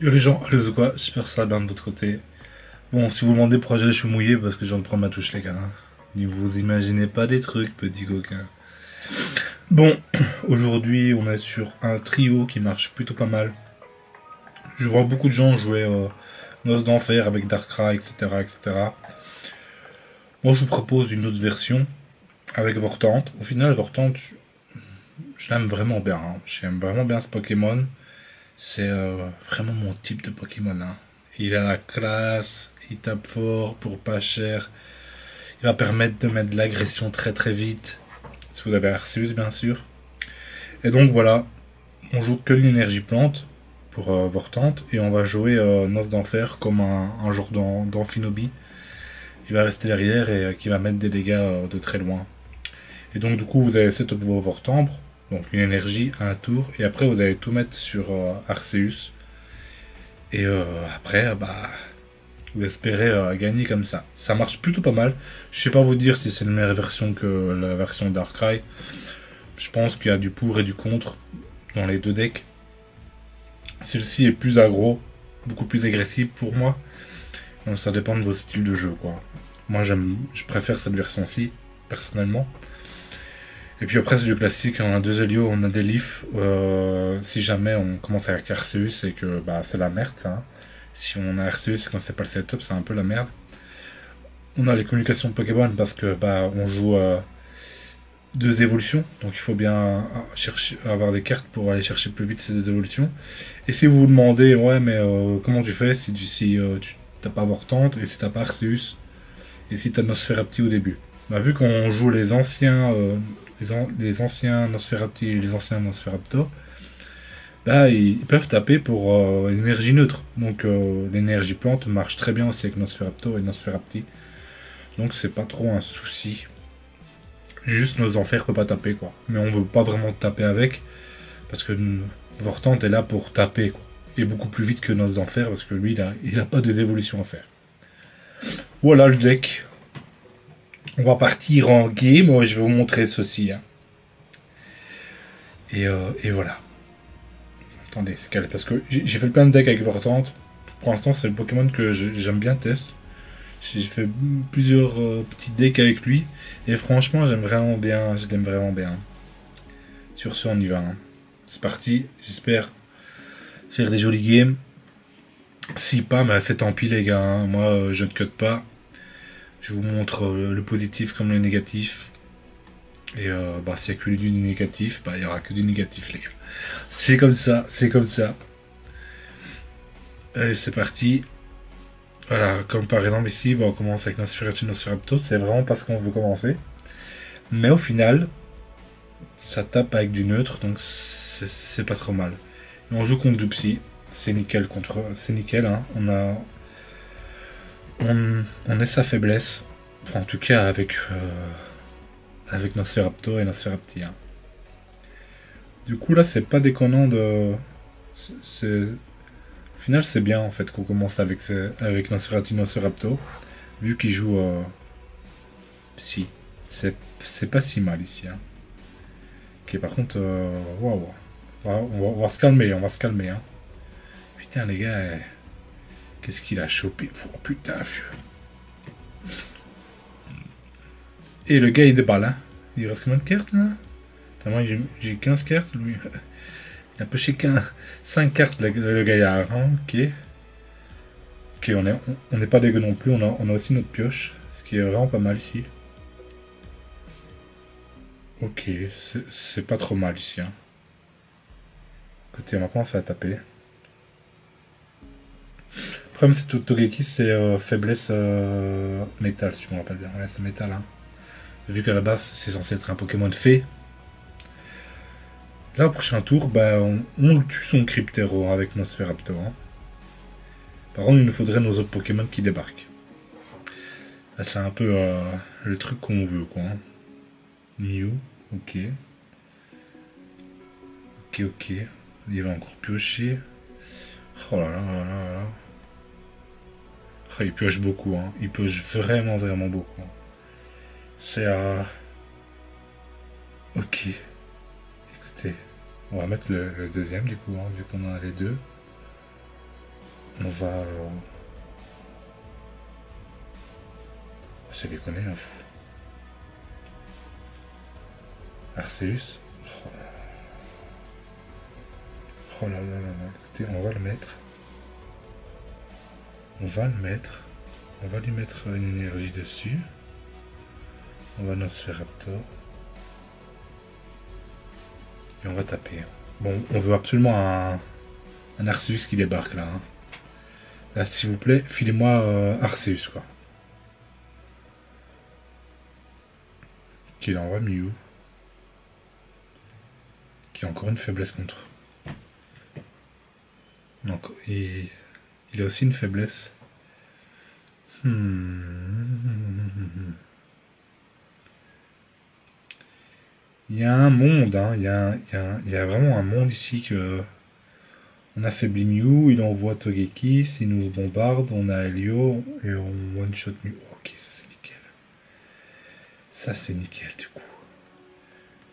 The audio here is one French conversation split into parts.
Yo les gens, allez ou quoi, j'espère que ça va bien de votre côté. Bon, si vous demandez pourquoi je suis mouillé, parce que je viens de prendre ma touche les gars. Ne vous imaginez pas des trucs, petits coquins. Bon, aujourd'hui on est sur un trio qui marche plutôt pas mal. Je vois beaucoup de gens jouer Noce d'Enfer avec Darkrai, etc., etc. Moi je vous propose une autre version avec Vortante. Au final, Vortante, je l'aime vraiment bien. J'aime vraiment bien ce Pokémon. C'est vraiment mon type de Pokémon. Il a la classe, il tape fort pour pas cher. Il va permettre de mettre de l'agression très très vite. Si vous avez Arceus, bien sûr. Et donc voilà, on joue que l'énergie plante pour Vortante. Et on va jouer Noce d'Enfer comme un genre d'Amphinobi. Il va rester derrière et qui va mettre des dégâts de très loin. Et donc du coup, vous allez setup vos Vortambre. Donc une énergie, un tour. Et après, vous allez tout mettre sur Arceus. Et après, bah, vous espérez gagner comme ça. Ça marche plutôt pas mal. Je sais pas vous dire si c'est une meilleure version que la version Darkrai. Je pense qu'il y a du pour et du contre dans les deux decks. Celle-ci est plus aggro, beaucoup plus agressive pour moi. Donc ça dépend de vos styles de jeu, quoi. Moi, je préfère cette version-ci, personnellement. Et puis après, c'est du classique. On a deux Helio, on a des Leafs. Si jamais on commence avec Arceus, c'est que bah, c'est la merde, ça. Si on a Arceus et qu'on sait pas le setup, c'est un peu la merde. On a les communications Pokémon parce que bah, on joue deux évolutions, donc il faut bien chercher, avoir des cartes pour aller chercher plus vite ces deux évolutions. Et si vous vous demandez, ouais, mais comment tu fais si tu t'as pas Vortante et si t'as pas Arceus et si t'as Nosferapti au début, bah, vu qu'on joue les anciens, les anciens Nosferapti et les anciens Nosferaptor, bah, ils peuvent taper pour l'énergie neutre. Donc l'énergie plante marche très bien aussi avec Nosferaptor et Nosferapti. Donc c'est pas trop un souci. Juste nos enfers peut pas taper quoi. Mais on veut pas vraiment taper avec. Parce que Vortante est là pour taper quoi. Et beaucoup plus vite que nos enfers parce que lui il a pas des évolutions à faire. Voilà le deck. On va partir en game. Moi je vais vous montrer ceci. Et voilà. Attendez, c'est calé. Parce que j'ai fait plein de decks avec Vortante. Pour l'instant c'est le Pokémon que j'aime bien tester. J'ai fait plusieurs petits decks avec lui. Et franchement j'aime vraiment bien. Je l'aime vraiment bien. Sur ce on y va. C'est parti. J'espère faire des jolis games. Si pas, bah, c'est tant pis les gars. Moi, je ne cut pas. Je vous montre le positif comme le négatif. Et bah, s'il n'y a que du négatif, bah, il n'y aura que du négatif les gars. C'est comme ça, c'est comme ça. Allez, c'est parti. Voilà, comme par exemple ici, bah, on commence avec Nosferatu Nosferatu. C'est vraiment pas ce qu'on veut commencer. Mais au final, ça tape avec du neutre, donc c'est pas trop mal. Et on joue contre du psy. C'est nickel contre. C'est nickel, hein. On est sa faiblesse. Enfin, en tout cas, avec Nosferaptor et Nosferapti. Du coup, là, c'est pas déconnant de. Au final, c'est bien en fait qu'on commence avec Nosferatu Nosferaptor. Vu qu'il joue Psy. C'est pas si mal ici. Ok, par contre, waouh. On va se calmer, on va se calmer. Putain, les gars, qu'est-ce qu'il a chopé? Oh putain, et le gars il déballe. Il reste combien de cartes là? Moi j'ai 15 cartes, lui. Il a pêché 5 cartes le gaillard. Ok. Ok, on n'est pas dégueu non plus. On a aussi notre pioche. Ce qui est vraiment pas mal ici. Ok, c'est pas trop mal ici. Écoutez, on va commencer à taper. Le problème c'est que Togeki c'est faiblesse métal, si je me rappelle bien. Ouais, c'est métal. Vu qu'à la base c'est censé être un Pokémon de fée. Là, au prochain tour, bah, on le tue son Cryptero avec Nosferaptor. Par contre, il nous faudrait nos autres Pokémon qui débarquent. Là, c'est un peu le truc qu'on veut, quoi. Mew, ok. Ok, ok. Il va encore piocher. Oh là là là là là. Oh, il pioche beaucoup, Il pioche vraiment, vraiment beaucoup. C'est à... Ok. Écoutez, on va mettre le deuxième, du coup, vu qu'on en a les deux. On va... C'est déconné, hein. Arceus. Oh là là là là. Écoutez, on va le mettre. On va le mettre. On va lui mettre une énergie dessus. On va Nosferaptor. Et on va taper. Bon, on veut absolument un Arceus qui débarque là. Hein. Là, s'il vous plaît, filez-moi Arceus, quoi. Qui envoie Mew. Qui a encore une faiblesse contre. Donc, il a aussi une faiblesse. Il y a un monde, hein. Il y a vraiment un monde ici que... On affaiblit Mew, il envoie Togekiss, il nous bombarde, on a Helio et on one-shot Mew. Ok, ça c'est nickel. Ça c'est nickel du coup.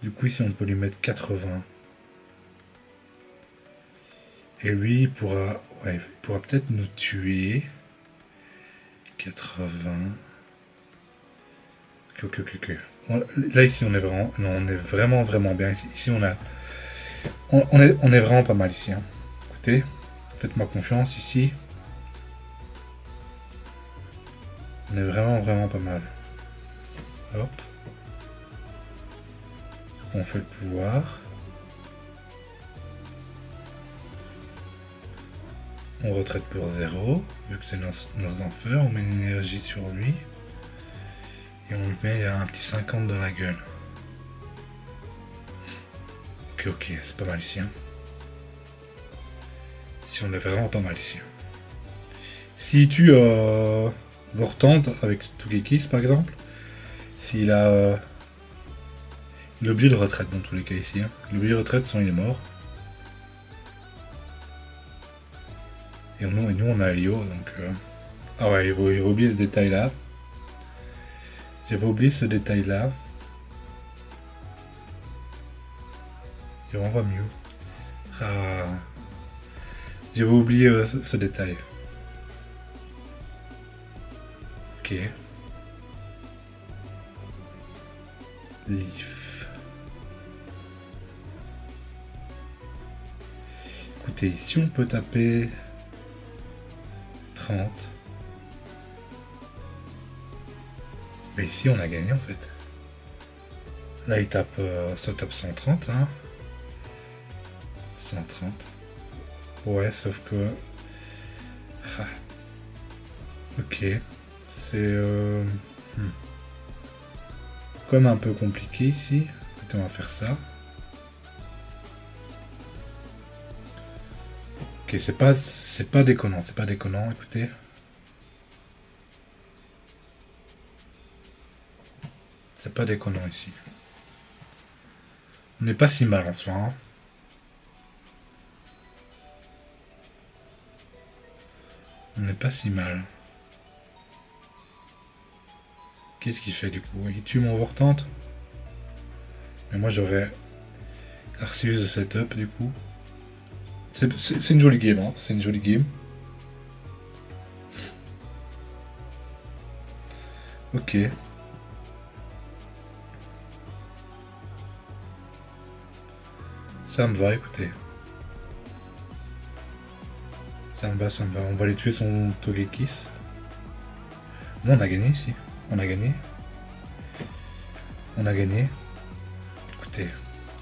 Du coup ici on peut lui mettre 80. Et lui il pourra peut-être nous tuer. 80. Ok. Là ici on est vraiment, non, on est vraiment bien. Ici on est vraiment pas mal ici. Hein. Écoutez, faites-moi confiance ici. On est vraiment pas mal. Hop. On fait le pouvoir. On retraite pour 0, vu que c'est nos enfers, on met une énergie sur lui. Et on lui met un petit 50 dans la gueule. Ok, c'est pas mal ici. Hein. Ici on est vraiment pas mal ici. S'il tue Vortant avec Togekiss par exemple, s'il a... il est obligé de retraite dans tous les cas ici. Hein. Il est obligé de retraite sinon il est mort. Et nous on a Helio donc... Ah ouais, il faut oublier ce détail là. J'avais oublié ce détail là. Il renvoie mieux. Ah. J'avais oublié ce détail. Ok. Leaf. Écoutez, ici on peut taper 30. Mais ici on a gagné en fait. Là il tape, ça tape 130 hein. 130. Ouais, sauf que... Ah. Ok. C'est... comme un peu compliqué ici. Écoutez, on va faire ça. Ok, c'est pas déconnant, écoutez. C'est pas déconnant ici. On n'est pas si mal en soi. Hein. On n'est pas si mal. Qu'est-ce qu'il fait du coup? Il tue mon Vortante. Mais moi j'aurais Arceus de setup du coup. C'est une jolie game, hein. C'est une jolie game. Ok. Ça me va, écoutez. Ça me va. On va aller tuer son Togekiss. Bon, on a gagné ici. On a gagné. Écoutez,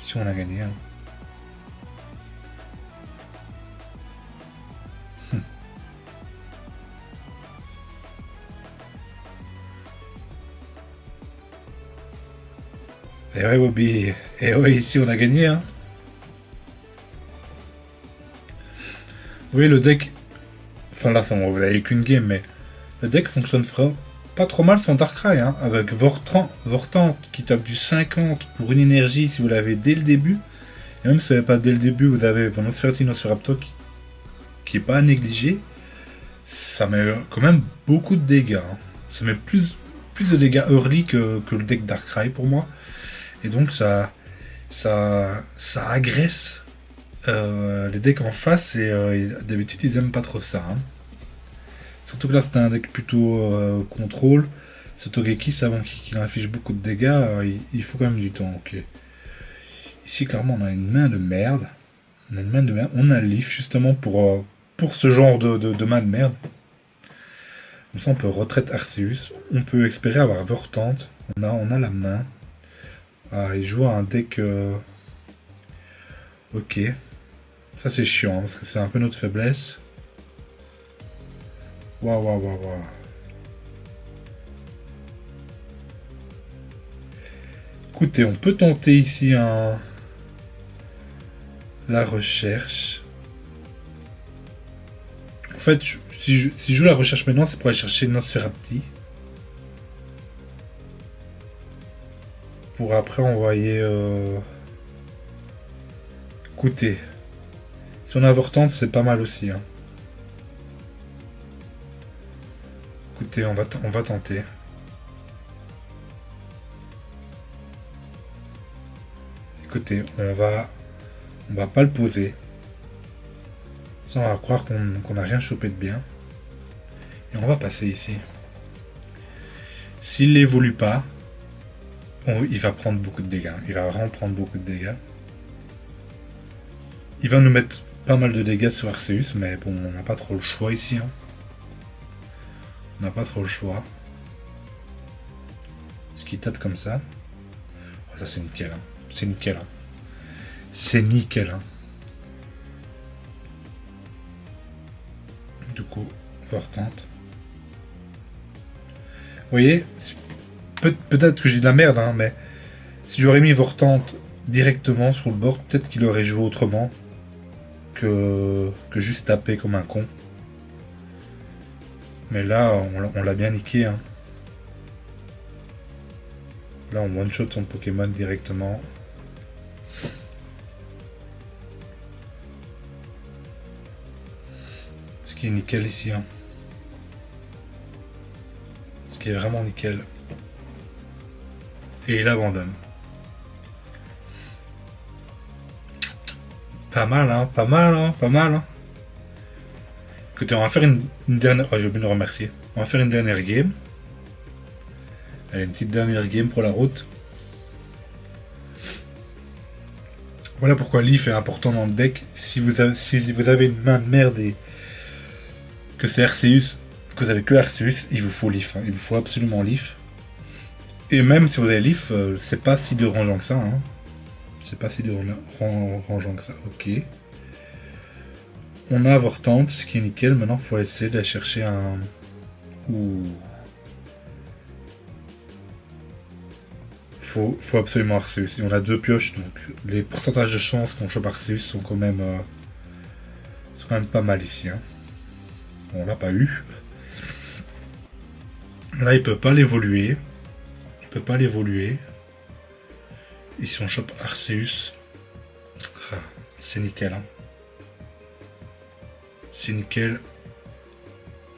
ici on a gagné. Hein. Et ouais, Bobby. Et ouais, ici on a gagné. Hein. Oui, le deck... Enfin là, vous n'avez qu'une game, mais... Le deck fonctionne pas trop mal sans Darkrai, hein, avec Vortant qui tape du 50 pour une énergie si vous l'avez dès le début. Et même si vous n'avez pas dès le début, vous avez Nosferaptor qui est pas à négliger. Ça met quand même beaucoup de dégâts. Hein. Ça met plus de dégâts early que le deck Darkrai pour moi. Et donc ça agresse les decks en face, et d'habitude ils aiment pas trop ça. Hein. Surtout que là c'était un deck plutôt contrôle. Ce Togeki, avant qu'il inflige beaucoup de dégâts, il faut quand même du temps. Ok. Ici clairement on a une main de merde. On a une main de merde. On a le Leaf justement pour ce genre de main de merde. Comme ça on peut retraite Arceus. On peut espérer avoir Vortante. On a la main. Ah, il joue un deck... Ok. Ça c'est chiant, hein, parce que c'est un peu notre faiblesse. Waouh, waouh, waouh, waouh. Écoutez, on peut tenter ici la recherche. En fait, si je joue la recherche maintenant, c'est pour aller chercher Nosferapti. Pour après envoyer... Écoutez, si on a Vortante, c'est pas mal aussi. Hein. Écoutez, on va tenter. Écoutez, on va pas le poser. Ça, on va croire qu'on n'a rien chopé de bien. Et on va passer ici. S'il n'évolue pas, il va prendre beaucoup de dégâts. Il va vraiment prendre beaucoup de dégâts. Il va nous mettre pas mal de dégâts sur Arceus, mais bon, on n'a pas trop le choix ici. Hein. On n'a pas trop le choix. Ce qui tape comme ça. Oh, ça c'est nickel. Hein. C'est nickel. Hein. C'est nickel. Hein. Du coup, Vortante. Vous voyez, peut-être que j'ai de la merde, hein, mais si j'aurais mis Vortante directement sur le board, peut-être qu'il aurait joué autrement que juste taper comme un con. Mais là, on l'a bien niqué. Hein. Là, on one-shot son Pokémon directement. Ce qui est nickel ici. Hein. Ce qui est vraiment nickel. Et il abandonne. Pas mal, hein, pas mal, hein, pas mal. Hein. Écoutez, on va faire une dernière... Oh, j'ai oublié de le remercier. On va faire une dernière game. Allez, une petite dernière game pour la route. Voilà pourquoi Leaf est important dans le deck. Si vous avez une main de merde et que c'est Arceus, que vous avez que Arceus, il vous faut Leaf. Hein. Il vous faut absolument Leaf. Et même si vous avez Leaf, c'est pas si dérangeant que ça. Hein. C'est pas si dérangeant que ça. Ok. On a Vortante, ce qui est nickel. Maintenant, il faut essayer d'aller chercher un... Ouh. Faut absolument Arceus. Et on a 2 pioches, donc les pourcentages de chance qu'on chope Arceus sont quand même pas mal ici. Hein. Bon, on l'a pas eu. Là, il peut pas l'évoluer. Il peut pas l'évoluer. Ici, on chope Arceus. Ah, c'est nickel. Hein. C'est nickel.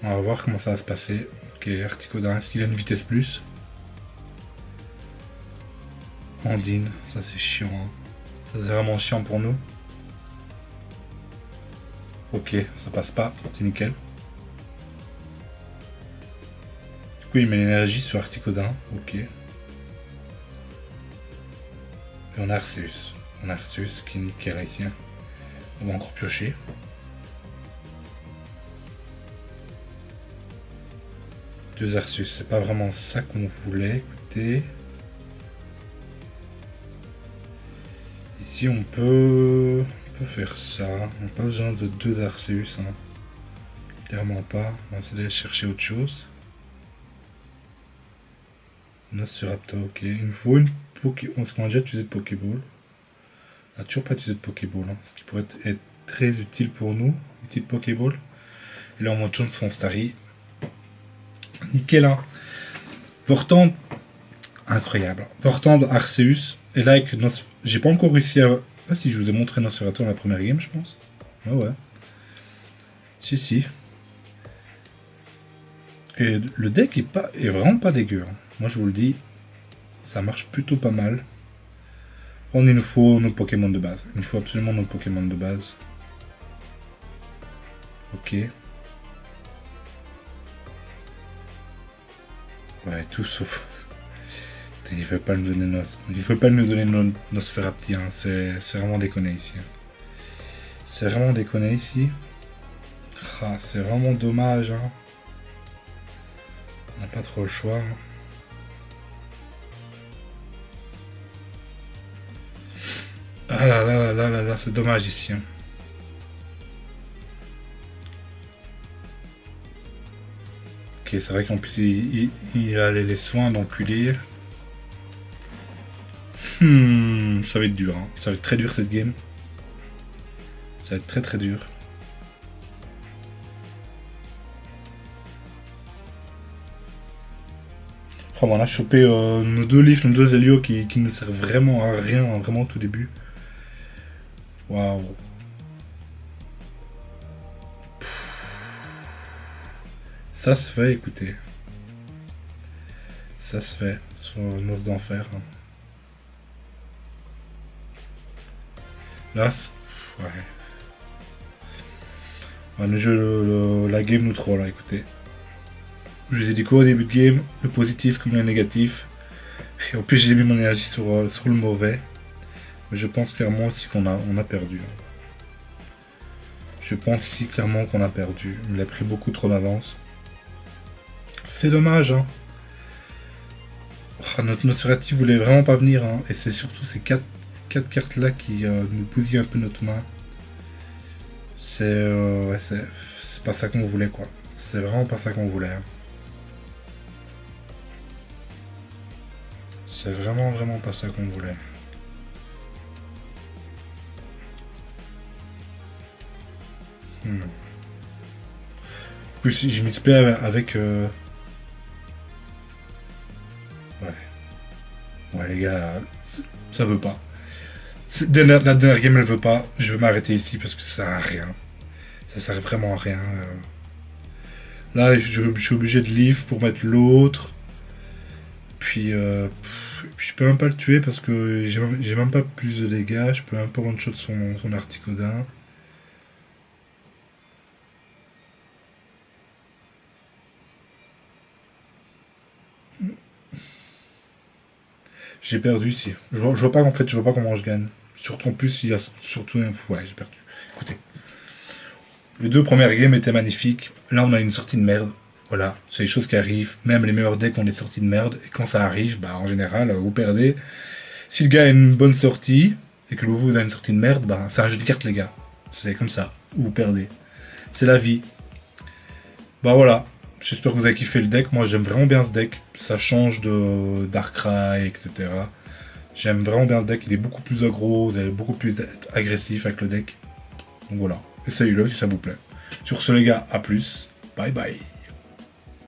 On va voir comment ça va se passer. Ok, Articodin, est-ce qu'il a une vitesse plus? Andine, ça c'est chiant. Hein. Ça c'est vraiment chiant pour nous. Ok, ça passe pas, c'est nickel. Du coup, il met l'énergie sur Articodin. Ok. Et on a Arceus. On a Arceus qui est nickel ici. Hein. On va encore piocher. Deux Arceus, c'est pas vraiment ça qu'on voulait. Écoutez. Ici, on peut faire ça. On n'a pas besoin de 2 Arceus. Hein. Clairement pas. On va essayer d'aller chercher autre chose. Nosferaptor, ok. Il me faut une Pokéball. Est-ce qu'on a déjà utilisé de Pokéball? On n'a toujours pas utilisé de Pokéball. Hein. Ce qui pourrait être très utile pour nous. Une petite Pokéball. Et là, on monte son Starry. Nickel, hein. Vortante, incroyable. Vortante, Arceus. Et là, avec j'ai pas encore réussi à... Ah si, je vous ai montré Nosferatu dans la première game, je pense. Ah ouais. Si. Et le deck est vraiment pas dégueu. Hein. Moi, je vous le dis, ça marche plutôt pas mal. Il nous faut nos Pokémon de base. Il nous faut absolument nos Pokémon de base. Ok. Ouais, tout sauf... Il ne faut pas nous donner nos Sferapti, hein. C'est vraiment déconné ici. C'est vraiment déconné ici. Ah, c'est vraiment dommage, hein. On n'a pas trop le choix, hein. Ah là là là là là, c'est dommage ici, hein. Ok, c'est vrai qu'en plus il a les soins d'enculé. Ça va être dur, hein. Ça va être très dur cette game. Ça va être très très dur. Oh, on a chopé nos deux Leafs, nos deux Helio qui ne servent vraiment à rien, hein, vraiment au tout début. Waouh. Ça se fait, écoutez. Ça se fait sur Noce d'Enfer. Hein. Là, ouais. Ouais, le jeu, la game nous troll, là, écoutez. Je vous ai dit quoi au début de game, le positif comme le négatif. Et en plus j'ai mis mon énergie sur le mauvais. Mais je pense clairement aussi qu'on a perdu. Je pense ici clairement qu'on a perdu. Il a pris beaucoup trop d'avance. C'est dommage, hein. Oh, notre Nosferatu voulait vraiment pas venir, hein. Et c'est surtout ces 4 cartes là qui nous bousillent un peu notre main. Ouais, c'est pas ça qu'on voulait, quoi. C'est vraiment pas ça qu'on voulait, hein. C'est vraiment pas ça qu'on voulait. Plus j'ai mis ce play avec ouais. Ouais les gars, ça veut pas. La dernière game elle veut pas. Je vais m'arrêter ici parce que ça sert à rien. Ça sert vraiment à rien. Là je suis obligé de leave pour mettre l'autre. Puis je peux même pas le tuer parce que j'ai même pas plus de dégâts. Je peux un peu one-shot son Articodin. J'ai perdu ici. Je vois pas en fait, je vois pas comment je gagne. Surtout en plus, il y a surtout un... Ouais, j'ai perdu. Écoutez. Les deux premières games étaient magnifiques. Là, on a une sortie de merde. Voilà, c'est les choses qui arrivent. Même les meilleurs decks ont des sorties de merde. Et quand ça arrive, bah en général, vous perdez. Si le gars a une bonne sortie, et que vous avez une sortie de merde, bah c'est un jeu de cartes, les gars. C'est comme ça. Vous perdez. C'est la vie. Bah voilà. J'espère que vous avez kiffé le deck. Moi, j'aime vraiment bien ce deck. Ça change de Darkrai, etc. J'aime vraiment bien le deck. Il est beaucoup plus aggro. Vous allez beaucoup plus être agressif avec le deck. Donc voilà. Essayez-le si ça vous plaît. Sur ce, les gars, à plus. Bye bye.